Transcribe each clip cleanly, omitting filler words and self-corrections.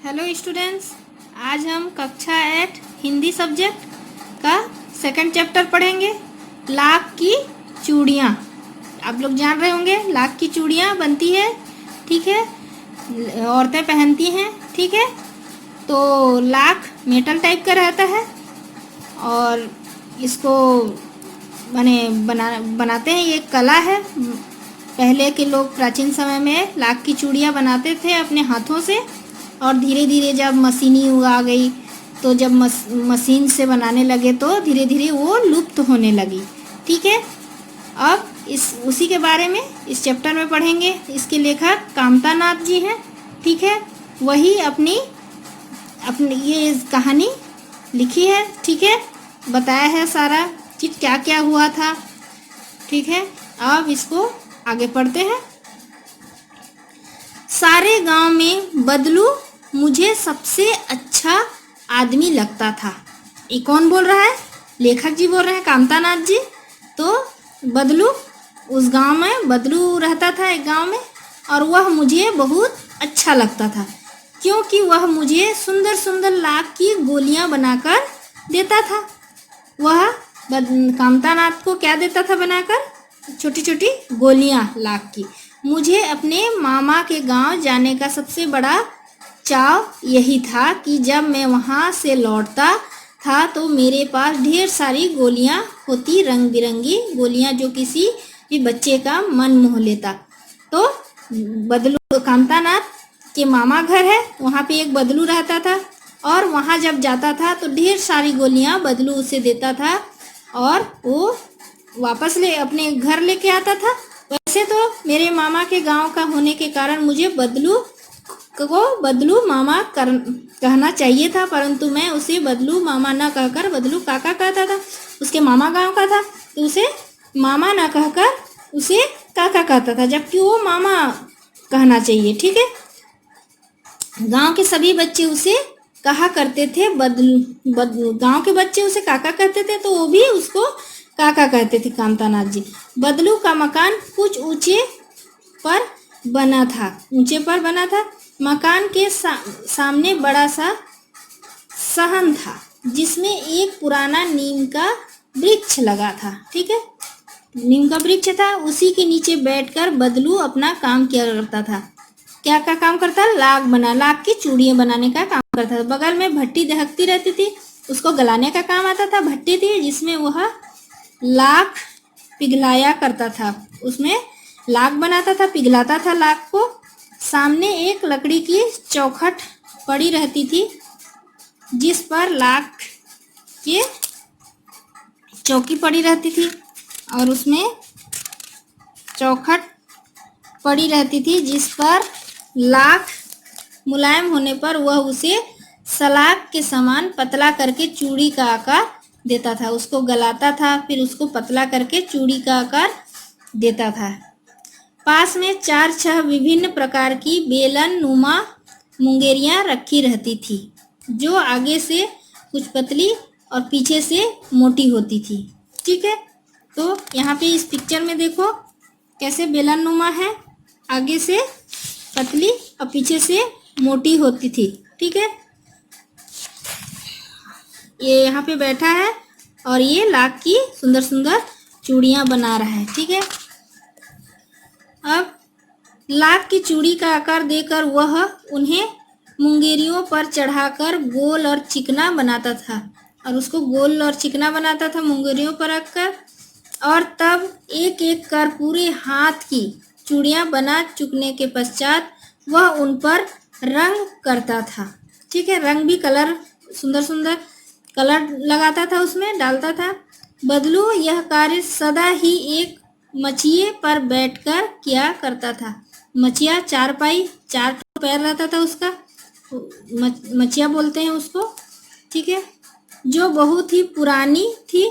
Hello students, आज हम कक्षा 8 हिंदी सब्जेक्ट का सेकंड चैप्टर पढ़ेंगे। लाख की चूड़ियाँ। आप लोग जान रहे होंगे लाख की चूड़ियाँ बनती है, ठीक है, औरतें पहनती हैं, ठीक है। तो लाख मेटल टाइप का रहता है और इसको बनाते हैं। ये कला है। पहले के लोग प्राचीन समय में लाख की चूड़ियाँ बनाते थे अपने हाथों से, और धीरे धीरे जब मशीनी आ गई तो जब मशीन से बनाने लगे तो धीरे धीरे वो लुप्त होने लगी, ठीक है। अब उसी के बारे में इस चैप्टर में पढ़ेंगे। इसके लेखक कामता नाथ जी हैं, ठीक है। वही अपनी ये कहानी लिखी है, ठीक है। बताया है सारा चीज़ क्या क्या हुआ था, ठीक है। अब इसको आगे पढ़ते हैं। सारे गांव में बदलू मुझे सबसे अच्छा आदमी लगता था। ये कौन बोल रहा है? लेखक जी बोल रहे हैं, कामता नाथ जी। तो बदलू, उस गांव में बदलू रहता था एक गांव में, और वह मुझे बहुत अच्छा लगता था क्योंकि वह मुझे सुंदर सुंदर लाख की गोलियां बनाकर देता था। वह कामता नाथ को क्या देता था बनाकर? छोटी छोटी गोलियां लाख की। मुझे अपने मामा के गांव जाने का सबसे बड़ा चाव यही था कि जब मैं वहां से लौटता था तो मेरे पास ढेर सारी गोलियां होती, रंग बिरंगी गोलियां, जो किसी भी बच्चे का मन मोह लेता। तो बदलू, कामता नाथ के मामा घर है, वहाँ पे एक बदलू रहता था, और वहाँ जब जाता था तो ढेर सारी गोलियां बदलू उसे देता था और वो वापस अपने घर लेके आता था। वैसे तो मेरे मामा के गांव का होने के कारण मुझे बदलू को बदलू मामा कहना चाहिए था, परंतु मैं उसे बदलू मामा न कहकर बदलू काका कहता था। उसके मामा गांव का था तो उसे मामा न कहकर उसे काका कहता था, जबकि वो मामा कहना चाहिए, ठीक है। गांव के सभी बच्चे उसे कहा करते थे बदलू। गांव के बच्चे उसे काका कहते थे तो वो भी उसको काका कहते थे, कामता नाथ जी। बदलू का मकान कुछ ऊंचे पर बना था। मकान के सामने बड़ा सा सहन था जिसमें एक पुराना नीम का वृक्ष लगा था, ठीक है। नीम का वृक्ष था, उसी के नीचे बैठकर बदलू अपना काम किया करता था। क्या का काम करता? लाख की चूड़ियां बनाने का काम करता था। बगल में भट्टी दहकती रहती थी, उसको गलाने का काम आता था। भट्टी थी जिसमें वह लाख पिघलाया करता था, उसमें लाख बनाता था, पिघलाता था लाख को। सामने एक लकड़ी की चौखट पड़ी रहती थी जिस पर लाख की चौकी पड़ी रहती थी, और उसमें चौखट पड़ी रहती थी जिस पर लाख मुलायम होने पर वह उसे सलाख के समान पतला करके चूड़ी का आकार देता था। उसको गलाता था, फिर उसको पतला करके चूड़ी का आकार देता था। पास में 4-6 विभिन्न प्रकार की बेलन नुमा मुंगेरियां रखी रहती थी, जो आगे से कुछ पतली और पीछे से मोटी होती थी, ठीक है। तो यहाँ पे इस पिक्चर में देखो कैसे बेलन नुमा है, आगे से पतली और पीछे से मोटी होती थी, ठीक है। ये यहाँ पे बैठा है और ये लाख की सुंदर सुंदर चूड़ियां बना रहा है, ठीक है। अब लाख की चूड़ी का आकार देकर वह उन्हें मुंगेरियों पर चढ़ाकर गोल और चिकना बनाता था, और उसको गोल और चिकना बनाता था मुंगेरियों पर रखकर, और तब एक एक कर पूरे हाथ की चूड़ियां बना चुकने के पश्चात वह उन पर रंग करता था, ठीक है। रंग भी, कलर, सुंदर सुंदर कलर लगाता था, उसमें डालता था। बदलू यह कार्य सदा ही एक मचिए पर बैठकर किया करता था। मचिया चारपाई, 4 पैर रहता था उसका, मचिया बोलते हैं उसको, ठीक है, जो बहुत ही पुरानी थी।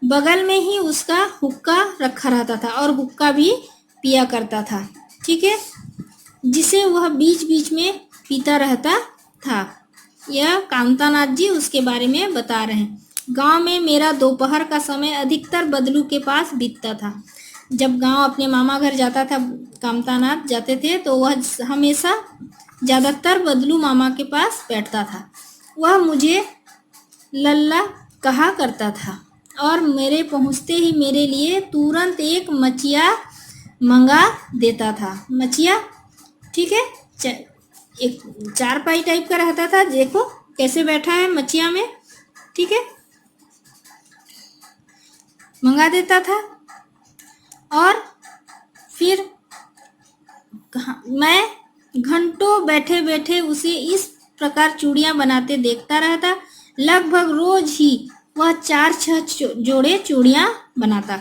बगल में ही उसका हुक्का रखा रहता था और हुक्का भी पिया करता था, ठीक है, जिसे वह बीच बीच में पीता रहता था। यह कामता नाथ जी उसके बारे में बता रहे हैं। गांव में मेरा दोपहर का समय अधिकतर बदलू के पास बीतता था। जब गांव अपने मामा घर जाता था, कामता नाथ जाते थे, तो वह हमेशा ज़्यादातर बदलू मामा के पास बैठता था। वह मुझे लल्ला कहा करता था और मेरे पहुँचते ही मेरे लिए तुरंत एक मचिया मंगा देता था। मचिया, ठीक है, एक चारपाई टाइप का रहता था, देखो कैसे बैठा है मचिया में, ठीक है, मंगा देता था। और फिर मैं घंटों बैठे बैठे उसे इस प्रकार चूड़ियाँ बनाते देखता रहता। लगभग रोज ही वह 4-6 जोड़े चूड़ियाँ बनाता,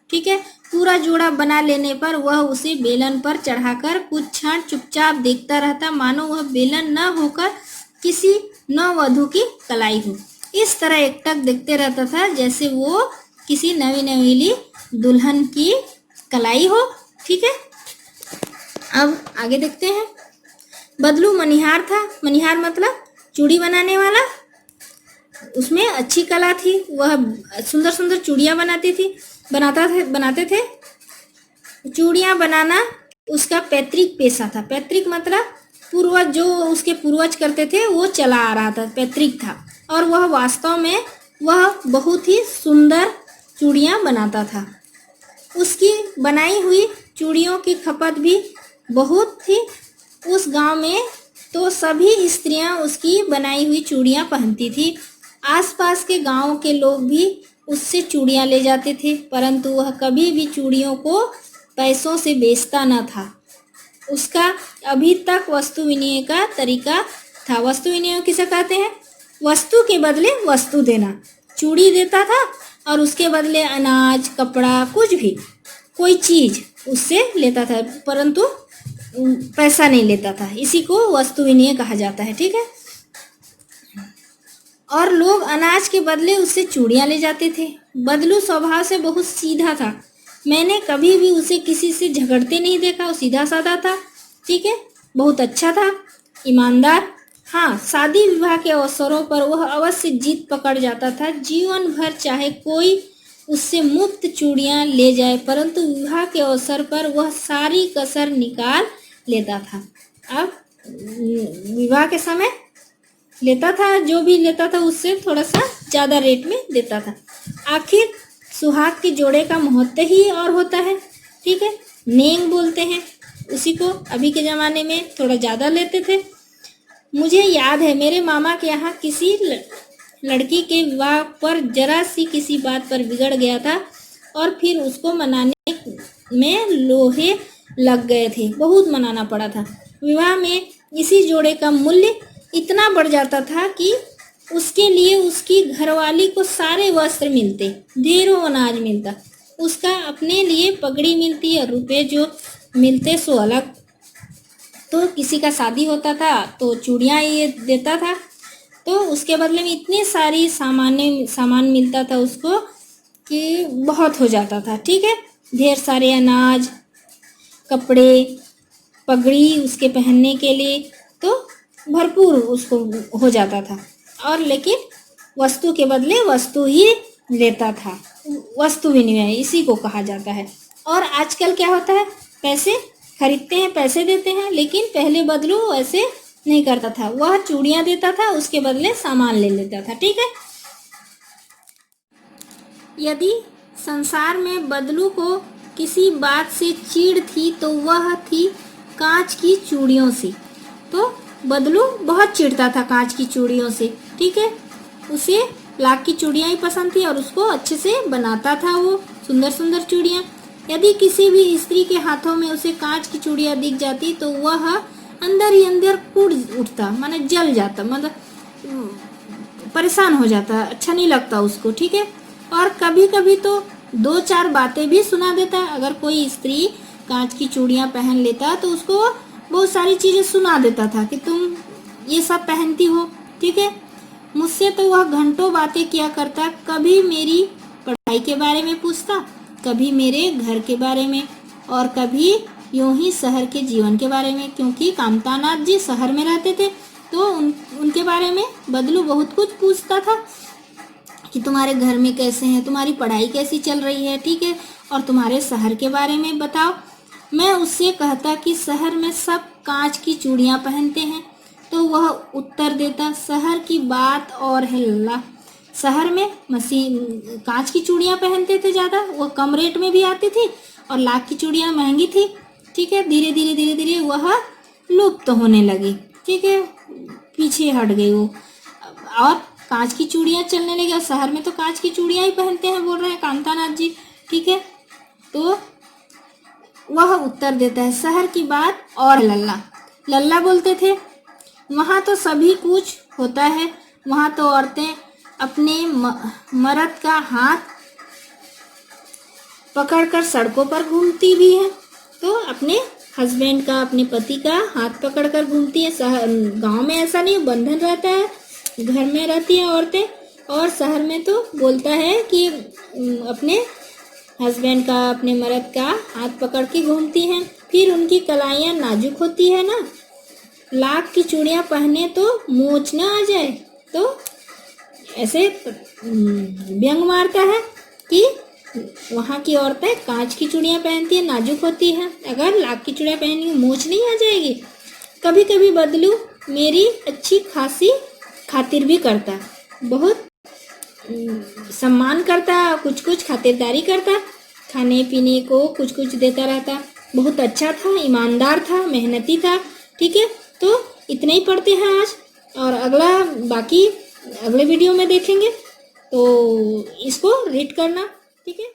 ठीक है। पूरा जोड़ा बना लेने पर वह उसे बेलन पर चढ़ाकर कुछ क्षण चुपचाप देखता रहता, मानो वह बेलन न होकर किसी नववधू की कलाई हो। इस तरह एकटक देखते रहता था जैसे वो किसी नवी नवेली दुल्हन की कलाई हो, ठीक है। अब आगे देखते हैं। बदलू मनिहार था। मनिहार मतलब चूड़ी बनाने वाला। उसमें अच्छी कला थी, वह सुंदर सुंदर चूड़ियाँ बनाते थे। चूड़ियाँ बनाना उसका पैतृक पेशा था। पैतृक मतलब पूर्वज, जो उसके पूर्वज करते थे वो चला आ रहा था, पैतृक था। और वह वास्तव में वह बहुत ही सुंदर चूड़ियाँ बनाता था। उसकी बनाई हुई चूड़ियों की खपत भी बहुत थी। उस गांव में तो सभी स्त्रियां उसकी बनाई हुई चूड़ियाँ पहनती थी। आसपास के गांव के लोग भी उससे चूड़ियाँ ले जाते थे, परंतु वह कभी भी चूड़ियों को पैसों से बेचता न था। उसका अभी तक वस्तु विनिमय का तरीका था। वस्तु विनिमय किसे कहते हैं? वस्तु के बदले वस्तु देना। चूड़ी देता था और उसके बदले अनाज, कपड़ा, कुछ भी कोई चीज़ उससे लेता था, परंतु पैसा नहीं लेता था। इसी को वस्तु विनिमय कहा जाता है, ठीक है। और लोग अनाज के बदले उससे चूड़ियाँ ले जाते थे। बदलू स्वभाव से बहुत सीधा था। मैंने कभी भी उसे किसी से झगड़ते नहीं देखा। वो सीधा साधा था, ठीक है, बहुत अच्छा था, ईमानदार। हाँ, शादी विवाह के अवसरों पर वह अवश्य जीत पकड़ जाता था। जीवन भर चाहे कोई उससे मुफ्त चूड़ियाँ ले जाए, परंतु विवाह के अवसर पर वह सारी कसर निकाल लेता था। अब विवाह के समय लेता था, जो भी लेता था उससे थोड़ा सा ज़्यादा रेट में देता था। आखिर सुहाग के जोड़े का महत्व ही और होता है, ठीक है। नेंग बोलते हैं उसी को। अभी के ज़माने में थोड़ा ज़्यादा लेते थे। मुझे याद है मेरे मामा के यहाँ किसी लड़की के विवाह पर जरा सी किसी बात पर बिगड़ गया था और फिर उसको मनाने में लोहे लग गए थे। बहुत मनाना पड़ा था। विवाह में इसी जोड़े का मूल्य इतना बढ़ जाता था कि उसके लिए उसकी घरवाली को सारे वस्त्र मिलते, ढेरों अनाज मिलता, उसका अपने लिए पगड़ी मिलती और रुपए जो मिलते सो अलग। तो किसी का शादी होता था तो चूड़ियाँ ये देता था, तो उसके बदले में इतनी सारी सामान मिलता था उसको कि बहुत हो जाता था, ठीक है। ढेर सारे अनाज, कपड़े, पगड़ी उसके पहनने के लिए तो भरपूर उसको हो जाता था। और लेकिन वस्तु के बदले वस्तु ही लेता था। वस्तु विनिमय इसी को कहा जाता है। और आजकल क्या होता है, पैसे खरीदते हैं, पैसे देते हैं, लेकिन पहले बदलू ऐसे नहीं करता था। वह चूड़ियाँ देता था, उसके बदले सामान ले लेता था, ठीक है। यदि संसार में बदलू को किसी बात से चिढ़ थी तो वह थी कांच की चूड़ियों से। तो बदलू बहुत चिढ़ता था कांच की चूड़ियों से, ठीक है। उसे लाख की चूड़ियाँ ही पसंद थी और उसको अच्छे से बनाता था वो सुंदर सुंदर चूड़ियाँ। यदि किसी भी स्त्री के हाथों में उसे कांच की चूड़ियाँ दिख जाती तो वह अंदर ही अंदर कूद उठता, माने जल जाता, मतलब परेशान हो जाता, अच्छा नहीं लगता उसको, ठीक है। और कभी कभी तो 2-4 बातें भी सुना देता। अगर कोई स्त्री कांच की चूड़ियाँ पहन लेता तो उसको बहुत सारी चीज़ें सुना देता था कि तुम ये सब पहनती हो, ठीक है। मुझसे तो वह घंटों बातें किया करता। कभी मेरी पढ़ाई के बारे में पूछता, कभी मेरे घर के बारे में, और कभी यूं ही शहर के जीवन के बारे में, क्योंकि कामतानाथ जी शहर में रहते थे तो उनके बारे में बदलू बहुत कुछ पूछता था कि तुम्हारे घर में कैसे हैं, तुम्हारी पढ़ाई कैसी चल रही है, ठीक है, और तुम्हारे शहर के बारे में बताओ। मैं उससे कहता कि शहर में सब कांच की चूड़ियां पहनते हैं, तो वह उत्तर देता, शहर की बात और है लल्ला। शहर में मशीन कांच की चूड़ियां पहनते थे ज़्यादा, वो कम रेट में भी आती थी और लाख की चूड़ियां महंगी थी। ठीक है, धीरे धीरे धीरे धीरे वह लुप्त होने लगी। ठीक है, पीछे हट गई वो और कांच की चूड़ियां चलने लगी। और शहर में तो कांच की चूड़ियां ही पहनते हैं, बोल रहे हैं कांतानाथ जी। ठीक है, तो वह उत्तर देता है, शहर की बात और लल्ला। लल्ला बोलते थे, वहाँ तो सभी कुछ होता है, वहाँ तो औरतें अपने मर्द का हाथ पकड़कर सड़कों पर घूमती भी हैं। तो अपने हस्बैंड का, अपने पति का हाथ पकड़कर घूमती है। शहर गांव में ऐसा नहीं, बंधन रहता है, घर में रहती हैं औरतें। और शहर में तो बोलता है कि अपने हस्बैंड का, अपने मर्द का हाथ पकड़ के घूमती हैं। फिर उनकी कलाइयाँ नाजुक होती है ना, लाख की चूड़ियाँ पहने तो मोच ना आ जाए। तो ऐसे व्यंग मारता है कि वहाँ की औरतें कांच की चूड़ियाँ पहनती हैं, नाजुक होती हैं, अगर लाख की चूड़ियाँ पहनेंगी मोच नहीं आ जाएगी। कभी कभी बदलू मेरी अच्छी खासी खातिर भी करता, बहुत सम्मान करता, कुछ कुछ खातिरदारी करता, खाने पीने को कुछ कुछ देता रहता। बहुत अच्छा था, ईमानदार था, मेहनती था। ठीक है, तो इतने ही पढ़ते हैं आज, और बाकी अगले वीडियो में देखेंगे। तो इसको रीड करना। ठीक है।